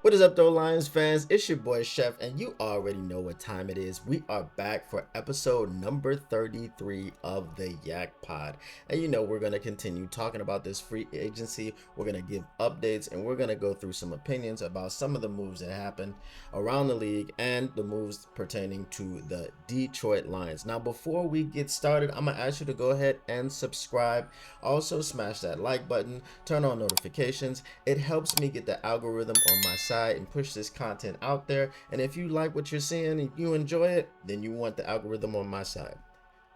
What is up, though, Lions fans? It's your boy Chef, and you already know what time it is. We are back for episode number 33 of the YAK pod. And you know, we're going to continue talking about this free agency. We're going to give updates, and we're going to go through some opinions about some of the moves that happened around the league and the moves pertaining to the Detroit Lions. Now, before we get started, I'm going to ask you to go ahead and subscribe. Also, smash that like button, turn on notifications. It helps me get the algorithm on my side and push this content out there. And if you like what you're seeing and you enjoy it, then you want the algorithm on my side.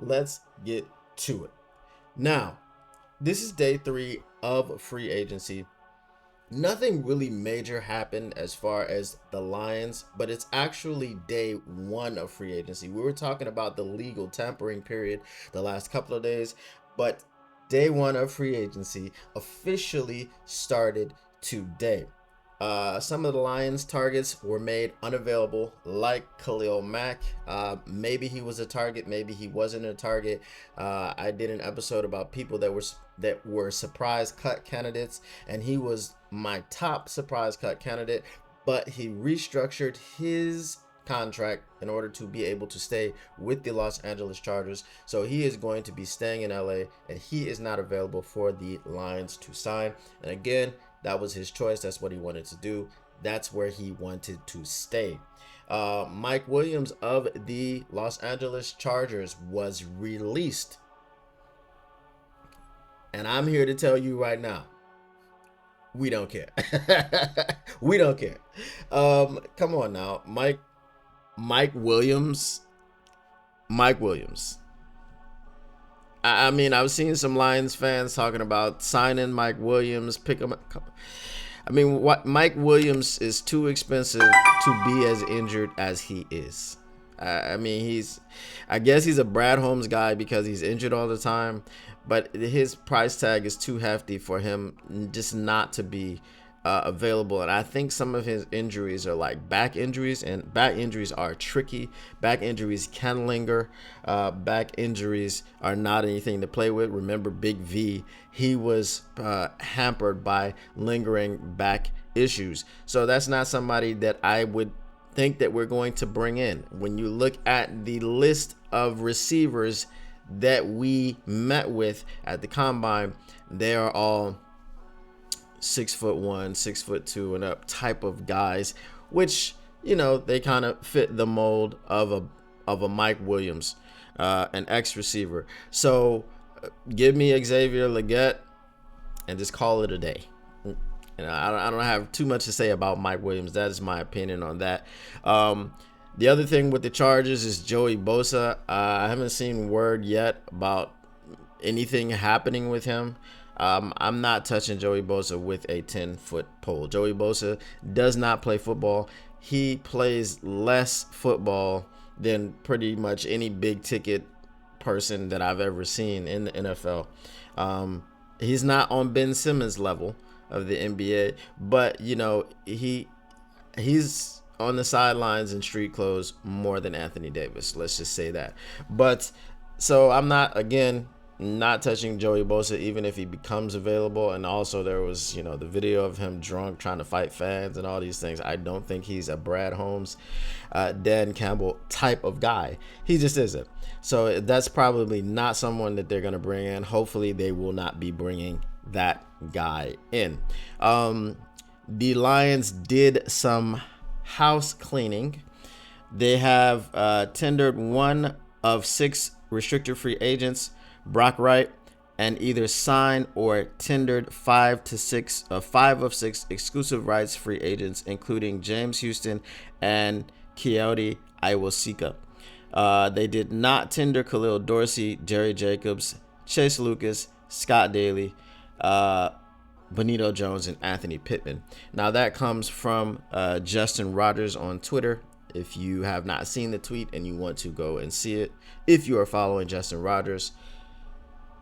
Let's get to it. Now, this is day 3 of free agency. Nothing really major happened as far as the Lions, but it's actually day 1 of free agency. We were talking about the legal tampering period the last couple of days, but day 1 of free agency officially started today. Some of the Lions targets were made unavailable, like Khalil Mack. Maybe he was a target, maybe he wasn't a target. I did an episode about people that were surprise cut candidates, and he was my top surprise cut candidate, but he restructured his contract in order to be able to stay with the Los Angeles Chargers. So he is going to be staying in LA, and he is not available for the Lions to sign. And again, that was his choice. That's what he wanted to do. That's where he wanted to stay. Mike Williams of the Los Angeles Chargers was released. And I'm here to tell you right now, we don't care. We don't care. Come on now. Mike Williams. I mean, I've seen some Lions fans talking about signing Mike Williams, pick him up. I mean, Mike Williams is too expensive to be as injured as he is. I mean, I guess he's a Brad Holmes guy because he's injured all the time, but his price tag is too hefty for him just not to be available. And I think some of his injuries are like back injuries, and back injuries are tricky. Back injuries can linger. Back injuries are not anything to play with. Remember Big V, he was hampered by lingering back issues. So that's not somebody that I would think that we're going to bring in. When you look at the list of receivers that we met with at the combine, they are all 6'1", 6'2", and up type of guys, which, you know, they kind of fit the mold of a Mike Williams, an ex-receiver. So give me Xavier Legette and just call it a day. I don't have too much to say about Mike Williams. That is my opinion on that. The other thing with the Chargers is Joey Bosa. I haven't seen word yet about anything happening with him. I'm not touching Joey Bosa with a 10-foot pole. Joey Bosa does not play football. He plays less football than pretty much any big ticket person that I've ever seen in the NFL. He's not on Ben Simmons level of the NBA, but you know, he's on the sidelines in street clothes more than Anthony Davis. Let's just say that. But so I'm not touching Joey Bosa, even if he becomes available. And also there was, you know, the video of him drunk trying to fight fans and all these things. I don't think he's a Brad Holmes, Dan Campbell type of guy. He just isn't. So that's probably not someone that they're going to bring in. Hopefully they will not be bringing that guy in. The Lions did some house cleaning. They have tendered 1 of 6 restricted free agents, Brock Wright, and either signed or tendered 5 of 6 exclusive rights free agents, including James Houston and Keoti Iwosika. They did not tender Khalil Dorsey, Jerry Jacobs, Chase Lucas, Scott Daly, Benito Jones, and Anthony Pittman. Now that comes from Justin Rogers on Twitter. If you have not seen the tweet and you want to go and see it, if you are following Justin Rogers,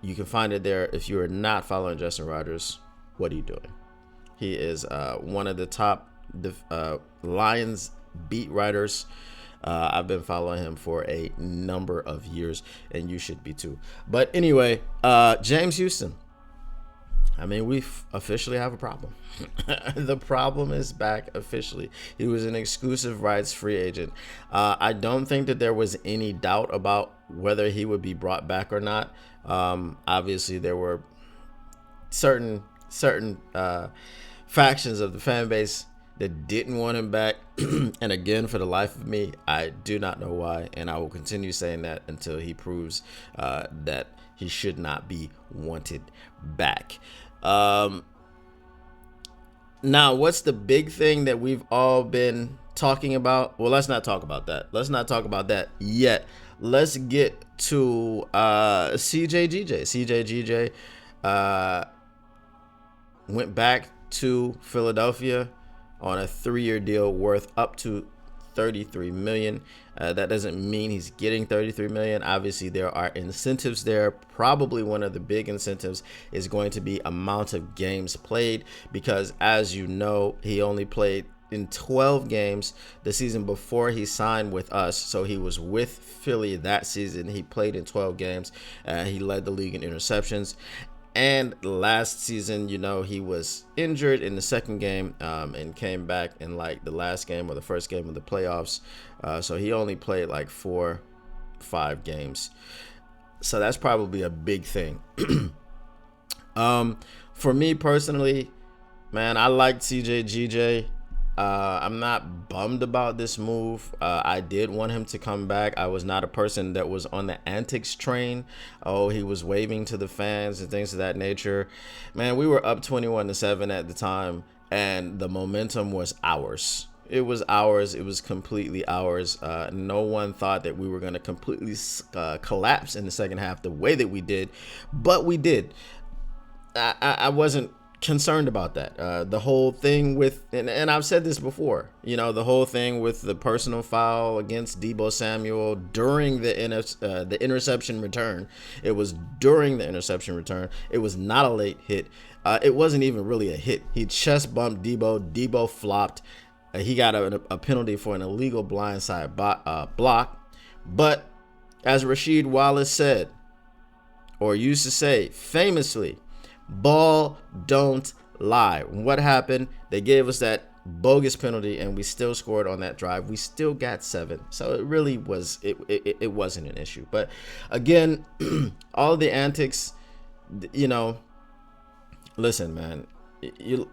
you can find it there. If you are not following Justin Rogers, what are you doing? He is one of the top Lions beat writers. I've been following him for a number of years, and you should be too. But anyway, James Houston. I mean, we officially have a problem. The problem is back officially. He was an exclusive rights free agent. I don't think that there was any doubt about whether he would be brought back or not. Obviously, there were certain factions of the fan base that didn't want him back. And again, for the life of me, I do not know why, and I will continue saying that until he proves that he should not be wanted back. Now, what's the big thing that we've all been talking about? Well, let's not talk about that. Let's not talk about that yet. Let's get to CJGJ. CJGJ went back to Philadelphia on a 3-year deal worth up to $33 million. That doesn't mean he's getting $33 million. Obviously, there are incentives there. Probably one of the big incentives is going to be amount of games played, because as you know, he only played in 12 games the season before he signed with us. So he was with Philly that season. He played in 12 games. He led the league in interceptions. And last season, you know, he was injured in the second game and came back in like the last game or the first game of the playoffs. So he only played like 4-5 games. So that's probably a big thing. For me personally, man, I liked CJGJ. I'm not bummed about this move. I did want him to come back. I was not a person that was on the antics train. Oh, he was waving to the fans and things of that nature. Man, we were up 21-7 at the time, and the momentum was ours. It was ours. It was completely ours. No one thought that we were going to completely collapse in the second half the way that we did, but we did. I wasn't concerned about that. The whole thing with, and I've said this before, you know, the whole thing with the personal foul against Deebo Samuel during the interception return. It was during the interception return. It was not a late hit. It wasn't even really a hit. He chest bumped Deebo. Deebo flopped. He got a penalty for an illegal blindside block. But as Rasheed Wallace said, or used to say famously, ball don't lie. What happened? They gave us that bogus penalty and we still scored on that drive. We still got 7. So it really was, it wasn't an issue. But again, all the antics, you know, listen, man,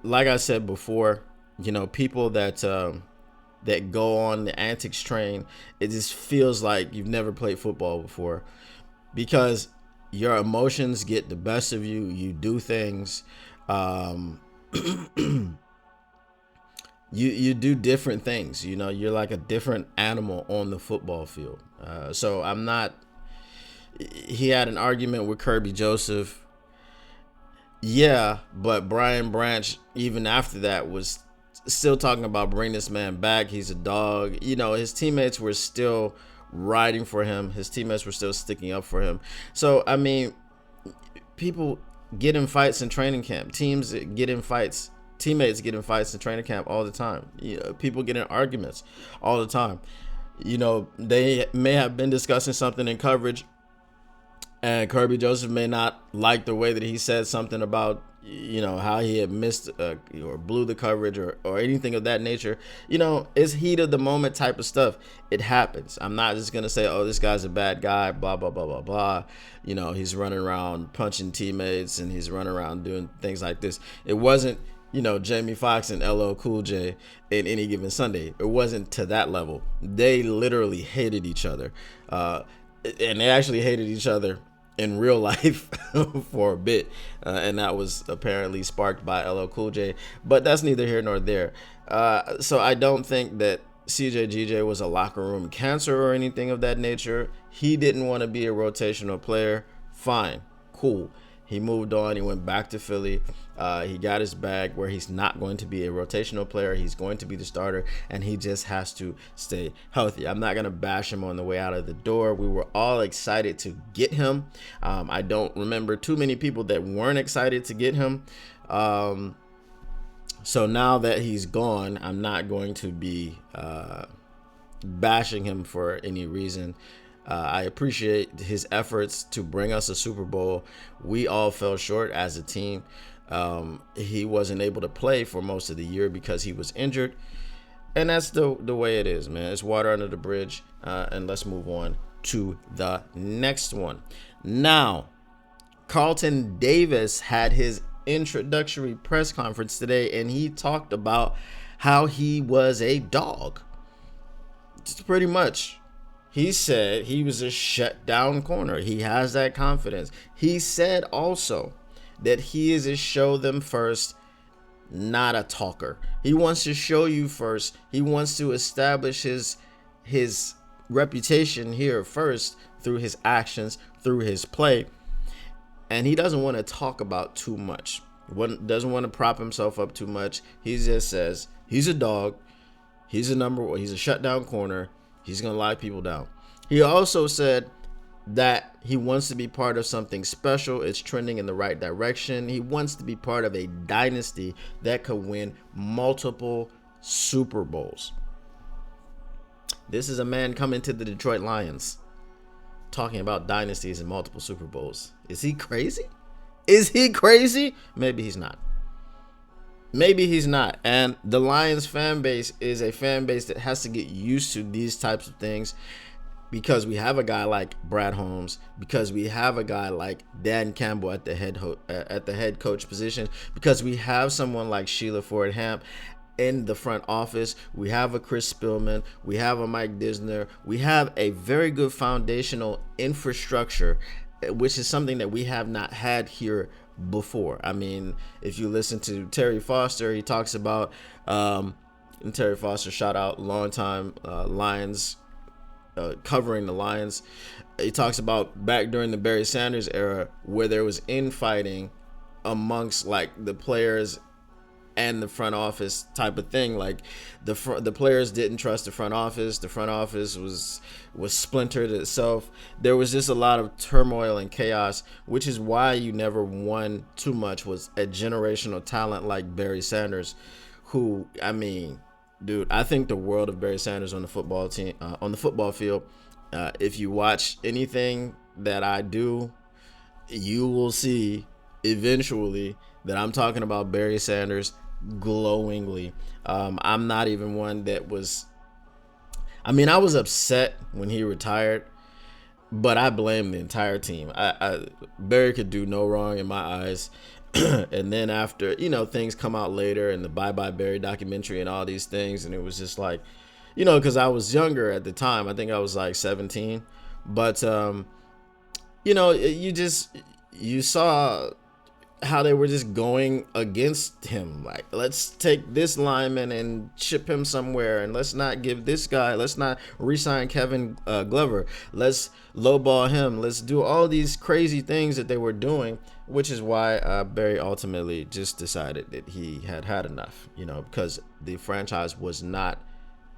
like I said before, you know, people that go on the antics train, it just feels like you've never played football before, because your emotions get the best of you. You do things. You do different things. You know, you're like a different animal on the football field. So I'm not. He had an argument with Kirby Joseph. Yeah, but Brian Branch, even after that, was still talking about bring this man back. He's a dog. You know, his teammates were still riding for him. His teammates were still sticking up for him. So, I mean, people get in fights in training camp. Teams get in fights. Teammates get in fights in training camp all the time. You know, people get in arguments all the time. You know, they may have been discussing something in coverage, and Kirby Joseph may not like the way that he said something about, you know, how he had missed or blew the coverage or anything of that nature. You know, it's heat of the moment type of stuff. It happens. I'm not just going to say, oh, this guy's a bad guy, blah, blah, blah, blah, blah. You know, he's running around punching teammates and he's running around doing things like this. It wasn't, you know, Jamie Foxx and LL Cool J in Any Given Sunday. It wasn't to that level. They literally hated each other. And they actually hated each other in real life for a bit, and that was apparently sparked by LL Cool J, but that's neither here nor there. So I don't think that CJGJ was a locker room cancer or anything of that nature. He didn't want to be a rotational player. Fine, cool. He moved on. He went back to Philly. He got his bag where he's not going to be a rotational player. He's going to be the starter, and he just has to stay healthy. I'm not going to bash him on the way out of the door. We were all excited to get him. I don't remember too many people that weren't excited to get him. So now that he's gone, I'm not going to be bashing him for any reason. I appreciate his efforts to bring us a Super Bowl. We all fell short as a team. He wasn't able to play for most of the year because he was injured. And that's the way it is, man. It's water under the bridge. And let's move on to the next one. Now, Carlton Davis had his introductory press conference today, and he talked about how he was a dog. Just pretty much. He said he was a shutdown corner. He has that confidence. He said also that he is a show them first, not a talker. He wants to show you first. He wants to establish his reputation here first through his actions, through his play. And he doesn't want to talk about too much. Doesn't want to prop himself up too much. He just says he's a dog. He's a number one. He's a shutdown corner. He's going to lock people down. He also said that he wants to be part of something special. It's trending in the right direction. He wants to be part of a dynasty that could win multiple Super Bowls. This is a man coming to the Detroit Lions talking about dynasties and multiple Super Bowls. Is he crazy? Is he crazy? Maybe he's not. Maybe he's not. And the Lions fan base is a fan base that has to get used to these types of things because we have a guy like Brad Holmes, because we have a guy like Dan Campbell at the head coach position, because we have someone like Sheila Ford Hamp in the front office. We have a Chris Spillman. We have a Mike Disner. We have a very good foundational infrastructure, which is something that we have not had here before. I mean, if you listen to Terry Foster, he talks about, and Terry Foster, shout out, longtime Lions, covering the Lions. He talks about back during the Barry Sanders era where there was infighting amongst like the players and the front office type of thing. Like the players didn't trust the front office. The front office was splintered itself. There was just a lot of turmoil and chaos, which is why you never won too much. Was a generational talent like Barry Sanders, who, I mean, dude, I think the world of Barry Sanders on the football team, on the football field. If you watch anything that I do, you will see eventually that I'm talking about Barry Sanders glowingly. I'm not even one that was, I mean, I was upset when he retired, but I blame the entire team. Barry could do no wrong in my eyes. And then after, things come out later and the Bye Bye Barry documentary and all these things, and it was just like, because I was younger at the time. I think I was like 17. But, you saw how they were just going against him. Like, let's take this lineman and ship him somewhere, and let's not give this guy, let's not re-sign Kevin Glover, let's lowball him, let's do all these crazy things that they were doing, which is why Barry ultimately just decided that he had enough, because the franchise was not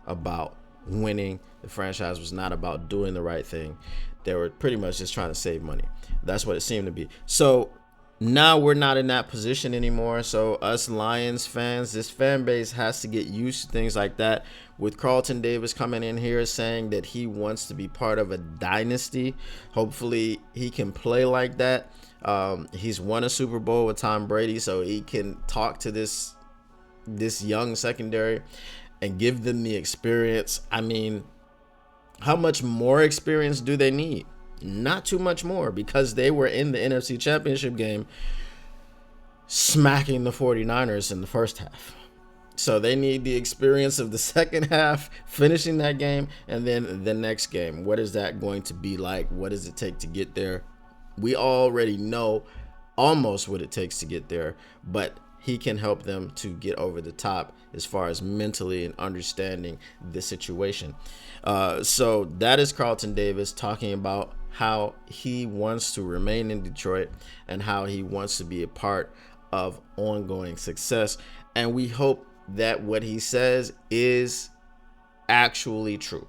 about winning. The franchise was not about doing the right thing. They were pretty much just trying to save money. That's what it seemed to be. So now we're not in that position anymore. So us Lions fans, this fan base has to get used to things like that. With Carlton Davis coming in here saying that he wants to be part of a dynasty, hopefully he can play like that. He's won a Super Bowl with Tom Brady, so he can talk to this young secondary and give them the experience. I mean, how much more experience do they need? Not too much more, because they were in the NFC Championship game smacking the 49ers in the first half. So they need the experience of the second half, finishing that game, and then the next game. What is that going to be like? What does it take to get there? We already know almost what it takes to get there, but he can help them to get over the top as far as mentally and understanding the situation. So that is Carlton Davis talking about how he wants to remain in Detroit and how he wants to be a part of ongoing success. And we hope that what he says is actually true.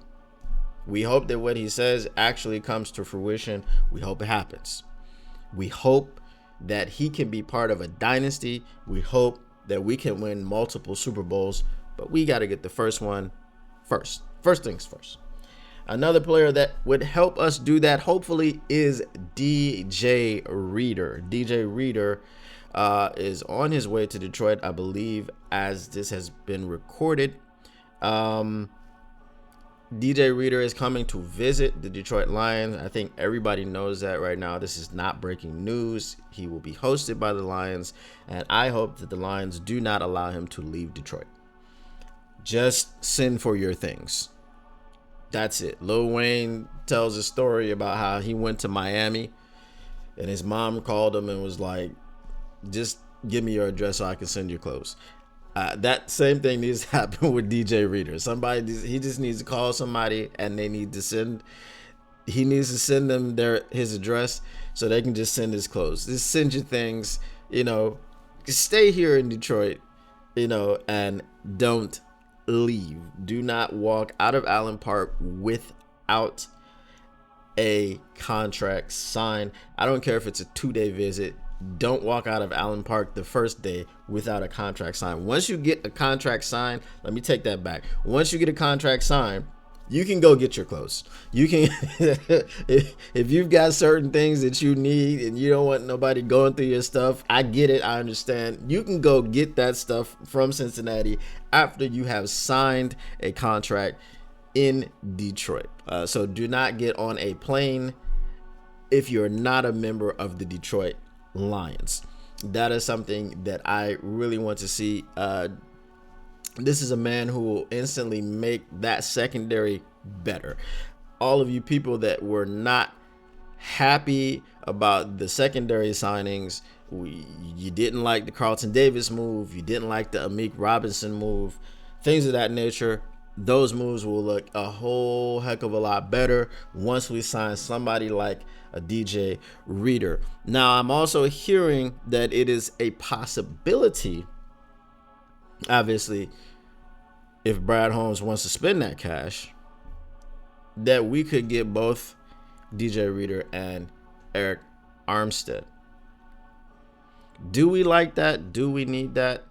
We hope that what he says actually comes to fruition. We hope it happens. We hope that he can be part of a dynasty. We hope that we can win multiple Super Bowls, but we got to get the first one first. First things first. Another player that would help us do that, hopefully, is DJ Reader. DJ Reader is on his way to Detroit, I believe, as this has been recorded. DJ Reader is coming to visit the Detroit Lions. I think everybody knows that right now. This is not breaking news. He will be hosted by the Lions, and I hope that the Lions do not allow him to leave Detroit. Just send for your things. That's it. Lil Wayne tells a story about how he went to Miami, and his mom called him and was like, just give me your address so I can send your clothes. That same thing needs to happen with DJ Reader. He just needs to call somebody, and he needs to send them his address so they can just send his clothes. Just send your things, stay here in Detroit, and don't leave. Do not walk out of Allen Park without a contract signed. I don't care if it's a 2-day visit. Don't walk out of Allen Park the first day without a contract signed. Once you get a contract signed, let me take that back. Once you get a contract signed, you can go get your clothes. You can, if you've got certain things that you need and you don't want nobody going through your stuff, I get it. I understand. You can go get that stuff from Cincinnati after you have signed a contract in Detroit. So do not get on a plane if you're not a member of the Detroit Lions. That is something that I really want to see. This is a man who will instantly make that secondary better. All of you people that were not happy about the secondary signings, you didn't like the Carlton Davis move, you didn't like the Amik Robinson move, things of that nature, those moves will look a whole heck of a lot better once we sign somebody like a DJ Reader. Now, I'm also hearing that it is a possibility, obviously, if Brad Holmes wants to spend that cash, that we could get both DJ Reader and Eric Armstead. Do we like that? Do we need that?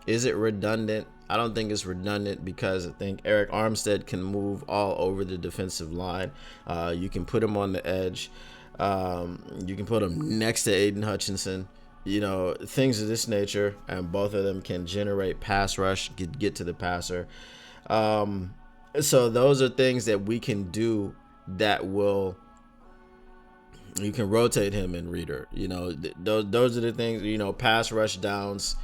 Is it redundant? I don't think it's redundant because I think Eric Armstead can move all over the defensive line. You can put him on the edge. You can put him next to Aiden Hutchinson. Things of this nature, and both of them can generate pass rush, get to the passer. So those are things that we can do that will. You can rotate him in Reader. Those are the things. Pass rush downs.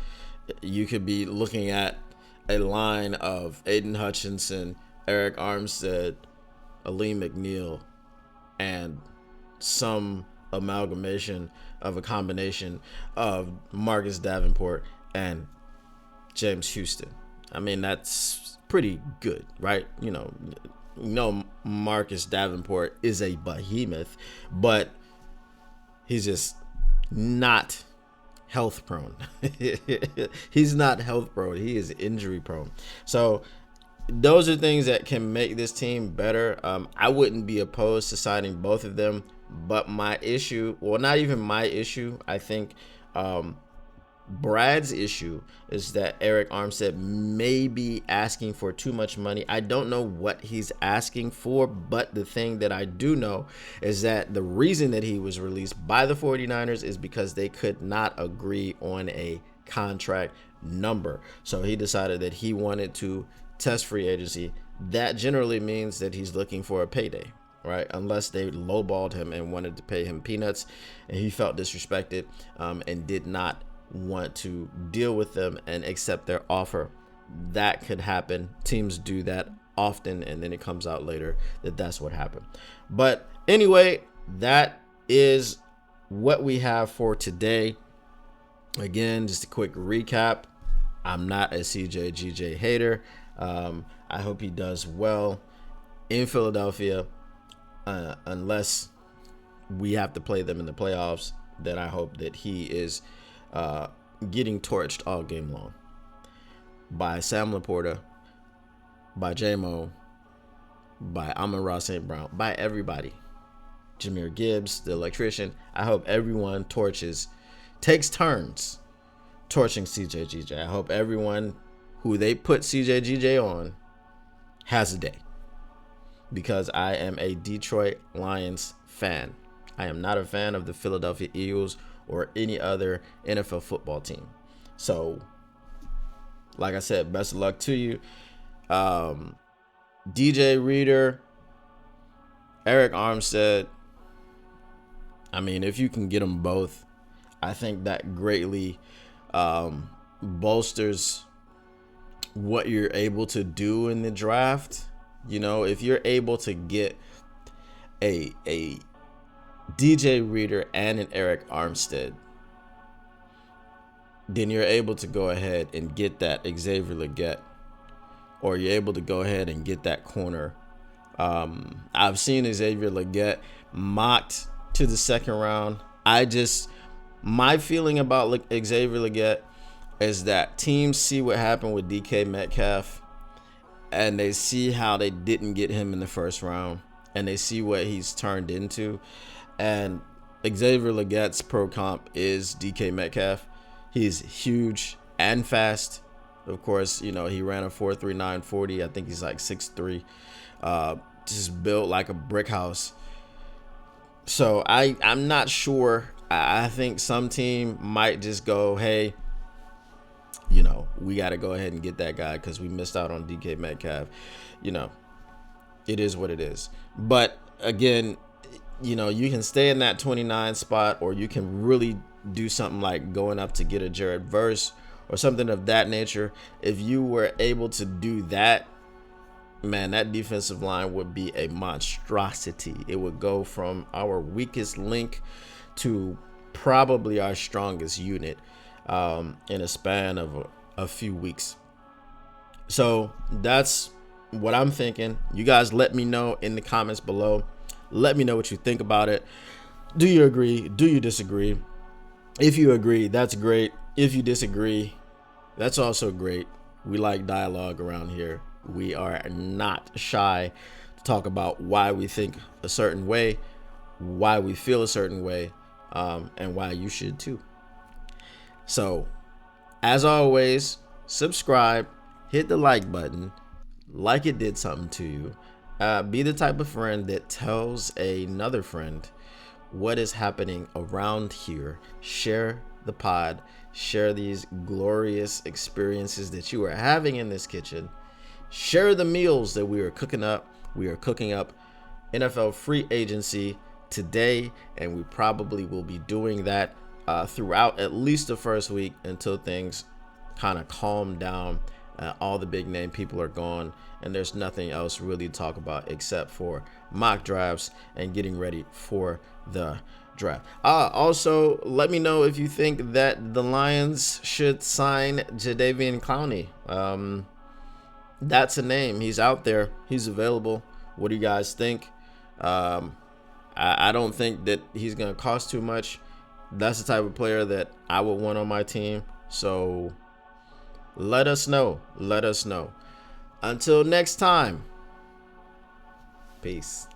You could be looking at a line of Aiden Hutchinson, Eric Armstead, Aleem McNeil, and some amalgamation of a combination of Marcus Davenport and James Houston. I mean, that's pretty good, right? Marcus Davenport is a behemoth, but he's just not health prone. He's not health prone. He is injury prone. So those are things that can make this team better. I wouldn't be opposed to signing both of them, but my issue, well, not even my issue, I think Brad's issue is that Eric Armstead may be asking for too much money. I don't know what he's asking for, but the thing that I do know is that the reason that he was released by the 49ers is because they could not agree on a contract number. So he decided that he wanted to test free agency. That generally means that he's looking for a payday, right? Unless they lowballed him and wanted to pay him peanuts and he felt disrespected and did not want to deal with them and accept their offer. That could happen. Teams do that often, and then it comes out later that that's what happened. But anyway, that is what we have for today. Again, just a quick recap. I'm not a CJ hater. I hope he does well in Philadelphia, unless we have to play them in the playoffs. Then I hope that he is getting torched all game long by Sam Laporta, by J-Mo, by Amon-Ra St. Brown, by everybody. Jahmyr Gibbs, the electrician. I hope everyone takes turns torching CJGJ. I hope everyone who they put CJGJ on has a day, because I am a Detroit Lions fan. I am not a fan of the Philadelphia Eagles or any other NFL football team. So, like I said, best of luck to you. DJ Reader, Eric Armstead. I mean, if you can get them both, I think that greatly bolsters what you're able to do in the draft. You know, if you're able to get a DJ Reader and an Eric Armstead, then you're able to go ahead and get that Xavier Legette, or you're able to go ahead and get that corner. I've seen Xavier Legette mocked to the second round. My feeling about Xavier Legette is that teams see what happened with DK Metcalf, and they see how they didn't get him in the first round, and they see what he's turned into. And Xavier Legette's pro comp is DK Metcalf. He's huge and fast. Of course, you know, he ran a 4.39 40. I think he's like 6'3", just built like a brick house. So I'm not sure. I think some team might just go, hey, you know, we got to go ahead and get that guy because we missed out on DK Metcalf. You know, it is what it is. But again, you know, you can stay in that 29 spot, or you can really do something like going up to get a Jared Verse or something of that nature. If you were able to do that, man, that defensive line would be a monstrosity. It would go from our weakest link to probably our strongest unit in a span of a few weeks. So that's what I'm thinking. You guys let me know in the comments below. Let me know what you think about it. Do you agree? Do you disagree? If you agree, that's great. If you disagree, that's also great. We like dialogue around here. We are not shy to talk about why we think a certain way, why we feel a certain way, and why you should too. So, as always, subscribe, hit the like button, like it did something to you. Be the type of friend that tells another friend what is happening around here. Share the pod, share these glorious experiences that you are having in this kitchen. Share the meals that we are cooking up. We are cooking up NFL free agency today, and we probably will be doing that throughout at least the first week until things kind of calm down. All the big name people are gone, and there's nothing else really to talk about except for mock drafts and getting ready for the draft. Also, let me know if you think that the Lions should sign Jadeveon Clowney. That's a name. He's out there. He's available. What do you guys think? I don't think that he's going to cost too much. That's the type of player that I would want on my team. So let us know. Let us know. Until next time. Peace.